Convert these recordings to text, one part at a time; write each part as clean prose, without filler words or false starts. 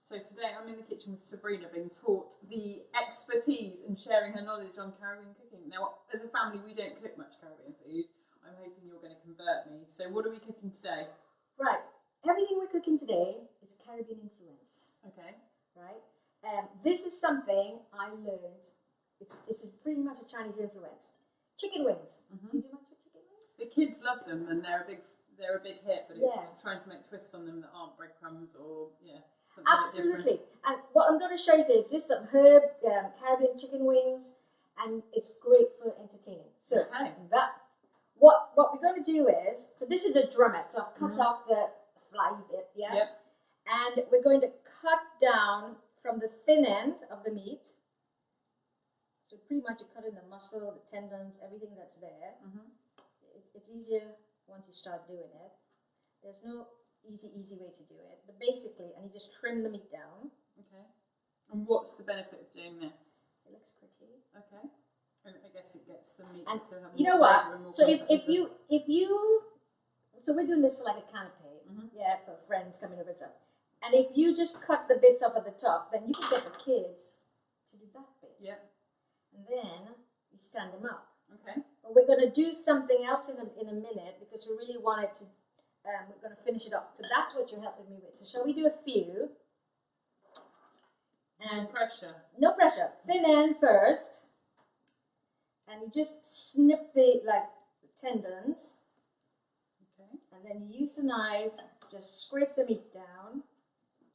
So today I'm in the kitchen with Sabrina, being taught the expertise and sharing her knowledge on Caribbean cooking. Now, as a family, we don't cook much Caribbean food. I'm hoping you're going to convert me. So what are we cooking today? Right. Everything we're cooking today is Caribbean influence. Okay. Right. This is something I learned. It's pretty much a Chinese influence. Chicken wings. Mm-hmm. Do you do much with chicken wings? The kids love them, and they're a big hit. But it's trying to make twists on them that aren't breadcrumbs or something absolutely. And what I'm going to show you today is just some herb Caribbean chicken wings, and it's great for entertaining. So what we're going to do is, so this is a drumette. So I've cut off the fly bit, and we're going to cut down from the thin end of the meat. So pretty much you cut in the muscle, the tendons, everything that's there. Mm-hmm. It's easier once you start doing it. There's no easy way to do it. But basically, and you just trim the meat down. Okay. And what's the benefit of doing this? It looks pretty. Okay. And I guess it gets the meat and to have you more know what? flavour and more So contact with so we're doing this for like a canapé, for friends coming over and stuff. And if you just cut the bits off at the top, then you can get the kids to do that bit. Yeah. And then you stand them up. Okay. But we're going to do something else in a minute because we really want it to. We're going to finish it off. So that's what you're helping me with. So shall we do a few? And no pressure. No pressure. Thin end first. And you just snip the tendons. Okay. And then you use the knife to just scrape the meat down.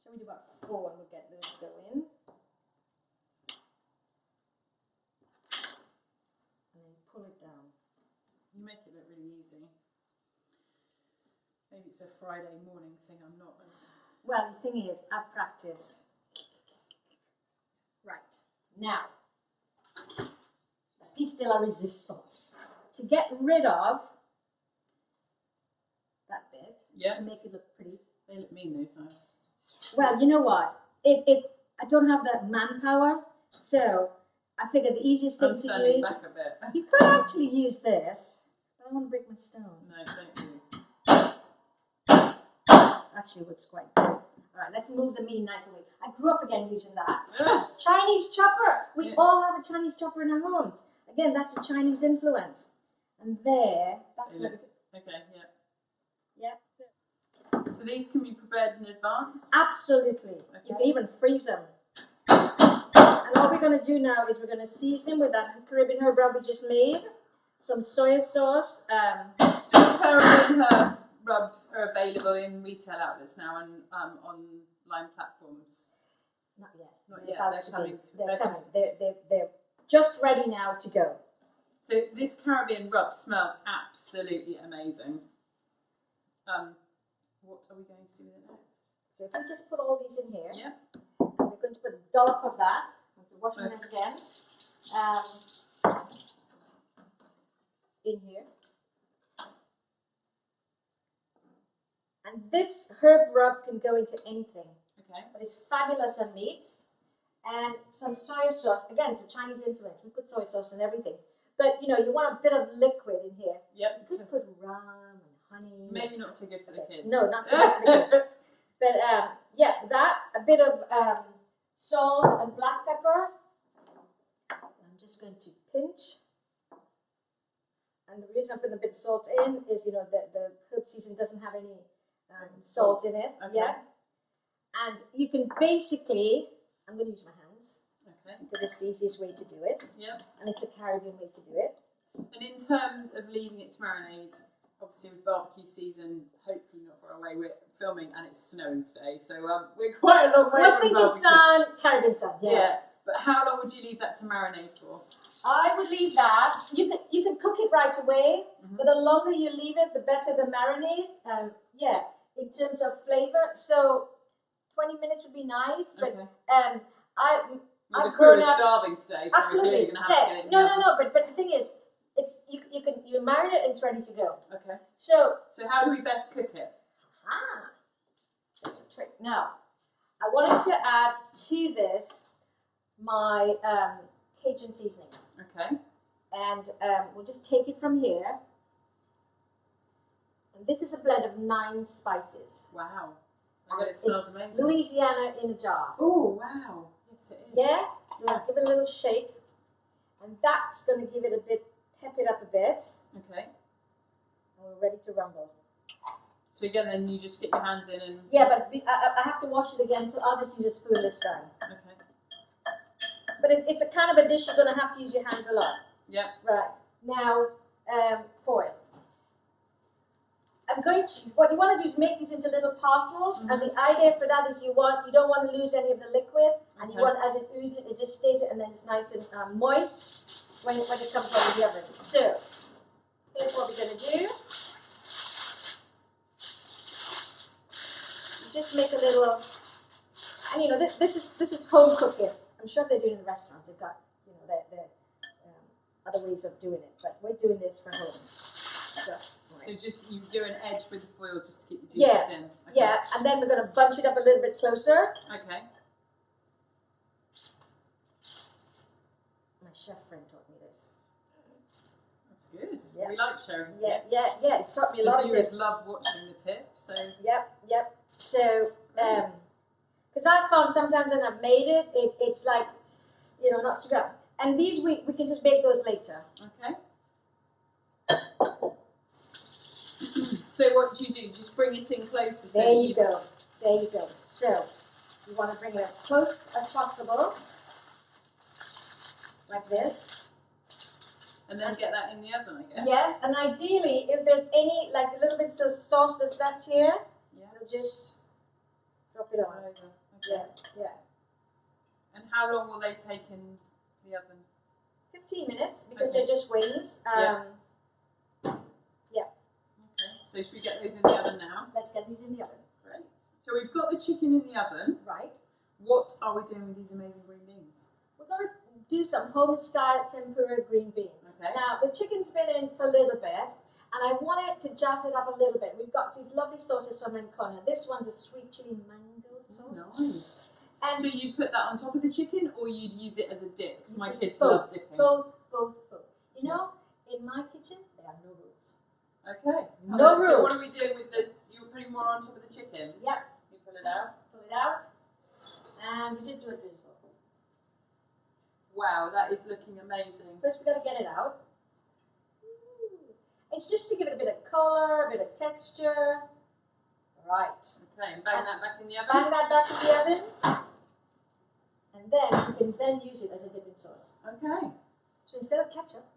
Shall we do about 4 and we'll get those going. And then pull it down. You make it look really easy. Maybe it's a Friday morning thing. I'm not as... Well, the thing is, I've practiced. Right. Now, piece de la resistance. To get rid of that bit, to make it look pretty. They look mean, those knives. Well, you know what? I don't have the manpower, so I figured the easiest thing to use... back a bit. You could actually use this, but I want to break my stone. No, don't do. Actually, it looks quite good. All right, let's move the meat knife away. I grew up again using that. Chinese chopper. We all have a Chinese chopper in our homes. Again, that's a Chinese influence. And that's what okay, yeah. So these can be prepared in advance? Absolutely. Okay. You can even freeze them. And all we're going to do now is we're going to season with that Caribbean herb rub we just made. Some soy sauce. So Caribbean herb rubs are available in retail outlets now and online platforms. Not yet. Not yet. They're coming. They're just ready now to go. So this Caribbean rub smells absolutely amazing. What are we going to do with it next? So if we just put all these in here, yeah, we're going to put a dollop of that. I'm going to wash them again. In here. And this herb rub can go into anything. Okay. But it's fabulous on meats. And some soy sauce. Again, it's a Chinese influence. We put soy sauce in everything. But, you want a bit of liquid in here. Yep. You could put rum and honey. Maybe not so good for the kids. No, not so good for the kids. But, that, a bit of salt and black pepper. I'm just going to pinch. And the reason I put a bit of salt in is, the herb season doesn't have any salt in it. Okay. Yeah. And you can basically, I'm going to use my hands. Okay. Because it's the easiest way to do it. Yep. And it's the Caribbean way to do it. And in terms of leaving it to marinate, obviously with barbecue season, hopefully not far away, we're filming and it's snowing today. So we're quite a long way We're from thinking Caribbean sun, yes. Yeah. But how long would you leave that to marinate for? I would leave that. You can cook it right away, but the longer you leave it, the better the marinade. In terms of flavor. So 20 minutes would be nice, but the crew is starving today, so absolutely. we're going to have to get it. No. But the thing is, you marinate it and it's ready to go. Okay. So how do we best cook it? That's a trick. Now, I wanted to add to this my Cajun seasoning. Okay. And we'll just take it from here. And this is a blend of 9 spices. Wow. But it smells amazing. Louisiana in a jar. Oh, wow. Yes, it is. Yeah? So give it a little shake. And that's going to give it a bit, pep it up a bit. Okay. And we're ready to rumble. So again, then you just get your hands in and... Yeah, but I have to wash it again, so I'll just use a spoon this time. Okay. But it's a kind of a dish you're going to have to use your hands a lot. Yeah. Right. Now, foil. What you want to do is make these into little parcels, and the idea for that is you don't want to lose any of the liquid, and you want, as it oozes, it just stays it, and then it's nice and moist when it comes out of the oven. So, here's what we're going to do. Just make a little, and you know, this is home cooking. I'm sure they're doing it in the restaurants. They've got, you know, their other ways of doing it, but we're doing this for home. So just you do an edge with the foil just to keep the juices in. Okay. Yeah, and then we're going to bunch it up a little bit closer. Okay. My chef friend taught me this. That's good. Yeah. We like sharing tips. Yeah. It taught me a lot of tips. The viewers love watching the tips. So. Yep. So, because I found sometimes when I've made it, it's like, you know, not so good. And these we can just bake those later. Okay. So what do? Just bring it in closer. So There you go. So you want to bring it as close as possible, like this. And then get that in the oven, I guess. Yes, and ideally, if there's any, like a little bit of sauce that's left here, just drop it on. Over. Okay. Yeah. And how long will they take in the oven? 15 minutes, because they're just wings. Yeah. So should we get those in the oven now? Let's get these in the oven. Great. So we've got the chicken in the oven. Right. What are we doing with these amazing green beans? We're going to do some home-style tempura green beans. Okay. Now, the chicken's been in for a little bit, and I wanted to jazz it up a little bit. We've got these lovely sauces from Ancona. This one's a sweet chili mango sauce. Nice. And so you put that on top of the chicken, or you'd use it as a dip? Because my kids love dipping. Both. You know, in my kitchen, there are no rules. Okay. No rules. So what are we doing with you're putting more on top of the chicken? Yep. You pull it out. And we just do a drizzle. Wow, that is looking amazing. First we got to get it out. It's just to give it a bit of colour, a bit of texture. Right. Okay, and bang that back in the oven? Bang that back in the oven. And then you can then use it as a dipping sauce. Okay. So instead of ketchup,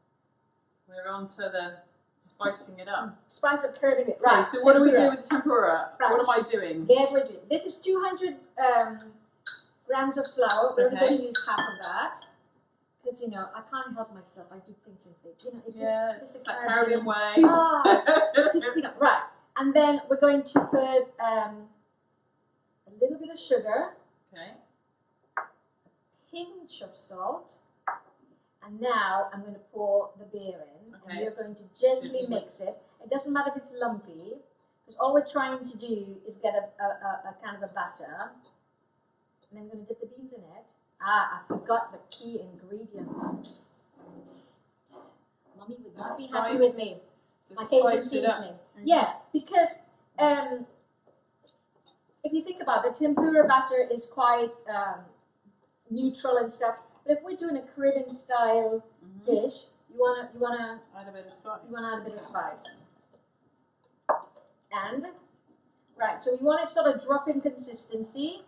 we're on to the spicing it up. Spice up, curving it. Right. Okay, so what do we do with the tempura? Right. What am I doing? Here's what we're doing. This is 200 grams of flour. We're only going to use half of that. Because, you know, I can't help myself. I do things in big. You know, it's just a Caribbean way. Just, you know, right. And then we're going to put a little bit of sugar. Okay. A pinch of salt. And now I'm going to pour the beer in. Okay. And you're going to gently mix it. It doesn't matter if it's lumpy. Because all we're trying to do is get a kind of a batter. And then we're going to dip the beans in it. I forgot the key ingredient. Mommy would not be happy with me. My Cajun seasoning. Yeah, because if you think about it, the tempura batter is quite neutral and stuff. But if we're doing a Caribbean style dish, you wanna add a bit of spice. You wanna add a bit of spice. And right, so we want it sort of drop in consistency.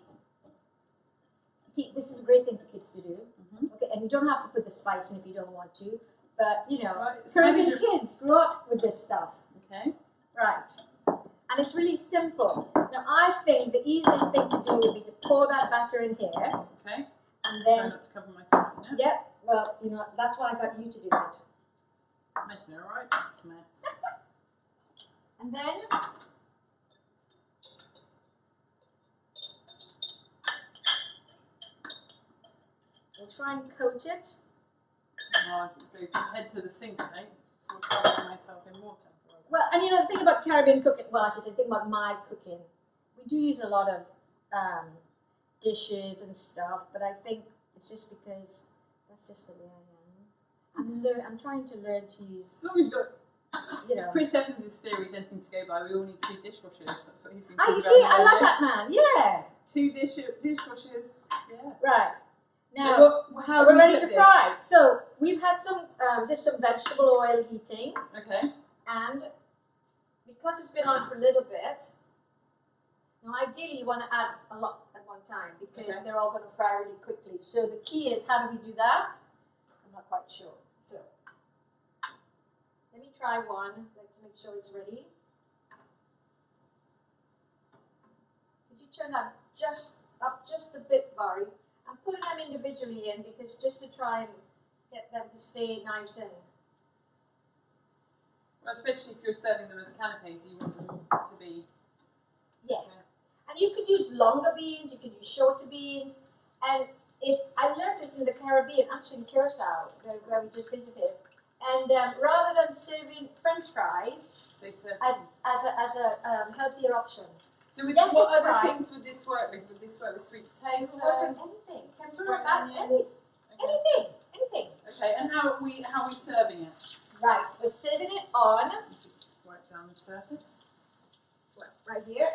See, this is a great thing for kids to do. Okay, and you don't have to put the spice in if you don't want to. But, you know, Caribbean kids grew up with this stuff. Okay. Right. And it's really simple. Now, I think the easiest thing to do would be to pour that batter in here. Okay. And then... Try not to cover myself in it. Yep. Well, you know, that's why I got you to do it. Making a right mess. And then... we'll try and coat it. Well, I go head to the sink, eh? Before covering myself in water. Well, and you know, the thing about Caribbean cooking, well, I should say, the thing about my cooking, we do use a lot of dishes and stuff, but I think it's just because that's just the way I am. I'm trying to learn to use... As long as you've got you know. If Chris Evans' theory is anything to go by, we all need 2 dishwashers. That's what he's been Ah, talking you about. see, I love that man. Yeah. 2 dishwashers. Yeah. Right. Now, So how we're do we ready cook to this? fry. So we've had some, just some vegetable oil heating, Okay. and because it's been on for a little bit, now ideally you want to add a lot at one time because Okay. they're all going to fry really quickly. So the key is, how do we do that? I'm not quite sure. So let me try one, like to make sure it's ready. Could you turn that up just a bit, Barry? I'm putting them individually in because just to try and get them to stay nice and. Well, especially if you're serving them as canapes, you want them to be. Yeah. And you could use longer beans, you could use shorter beans, and I learned this in the Caribbean, actually in Curacao, where we just visited. And rather than serving French fries They serve as a healthier option. So with Yes, what it's other fried. things would this work with? Would this work with sweet Anything, potato? tempura Spring batter, onions? Okay. anything. Okay, and how are we serving it? Right, we're serving it on Let's just wipe down the surface. right here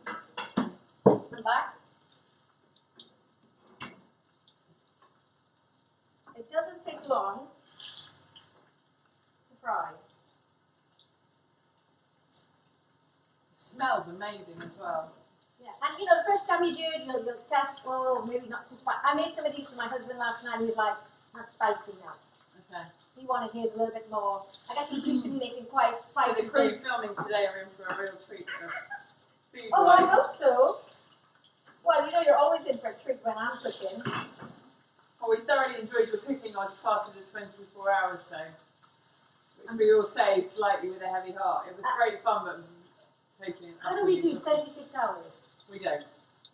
and back. It doesn't take long to fry. It smells amazing as well. Yeah, and you know, the first time you do it, you'll test, oh, maybe not too spicy. I made some of these for my husband last night. He was like, not spicy enough. Okay. He wanted his a little bit more. I guess he's used to me making quite So spicy the crew things. filming today are in for a real treat for food Oh, I wise. hope so. Well, you know, you're always in for a treat when I'm cooking. Well, we thoroughly enjoyed your cooking as part of the 24 hours show, which we all say slightly with a heavy heart. It was great fun, but totally. How do we do 36 hours? We don't.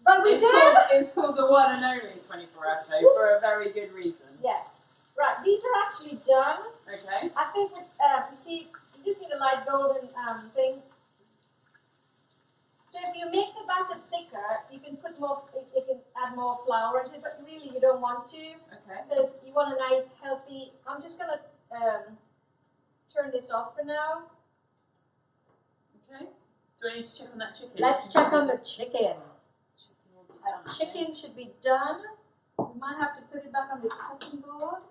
But we did! It's called the one and only 24-hour show for a very good reason. Yeah. Right, these are actually done. Okay. I think with, you see, you just need a light golden thing. So if you make the batter thicker, you can put more, you can add more flour into it, but really you don't want to. Okay. Because you want a nice, healthy, I'm just going to turn this off for now. Okay. Do I need to check on that chicken? Let's check on the chicken. Chicken will be done, Chicken should be done. We might have to put it back on this cutting board.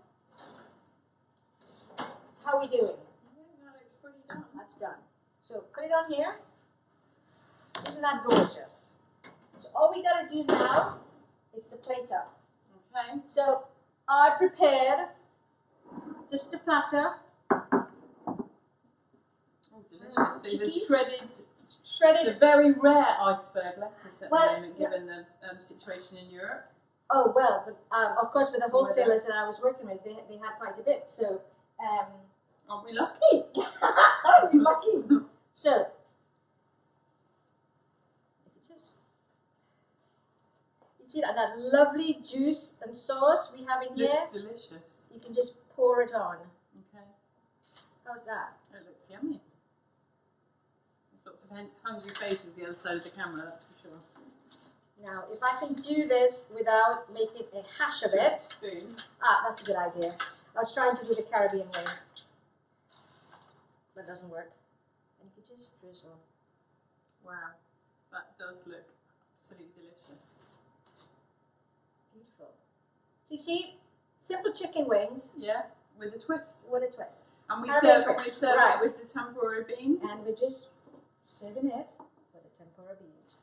How are we doing? That looks pretty done. That's done. So put it on here. Isn't that gorgeous? So all we got to do now is to plate up. Okay. So I prepared just a platter. Oh, delicious. So the Chickpeas? the Shredded. very rare iceberg lettuce at Well, the moment, given the situation in Europe. Oh, well, but, of course, with the wholesalers that I was working with, they had quite a bit. So, Aren't we lucky? Aren't we lucky? So, you see that lovely juice and sauce we have in here? Looks delicious. You can just pour it on. Okay. How's that? It looks yummy. There's lots of hungry faces the other side of the camera, that's for sure. Now, if I can do this without making a hash of it. Spoon. Ah, that's a good idea. I was trying to do the Caribbean way. That doesn't work. And you can just drizzle. Wow. That does look absolutely delicious. Beautiful. So you see, simple chicken wings Yeah, with a twist. with a twist. And we Caribbean serve twist. it with the tempura beans. And we're just serving it with the tempura beans.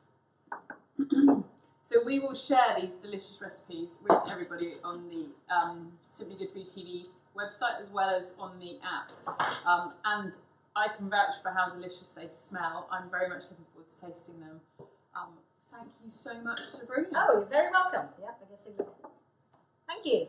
So we will share these delicious recipes with everybody on the Simply Good Food TV website as well as on the app. And I can vouch for how delicious they smell. I'm very much looking forward to tasting them. Thank you so much, Sabrina. Oh, you're very welcome. Yep, I guess it will. Thank you.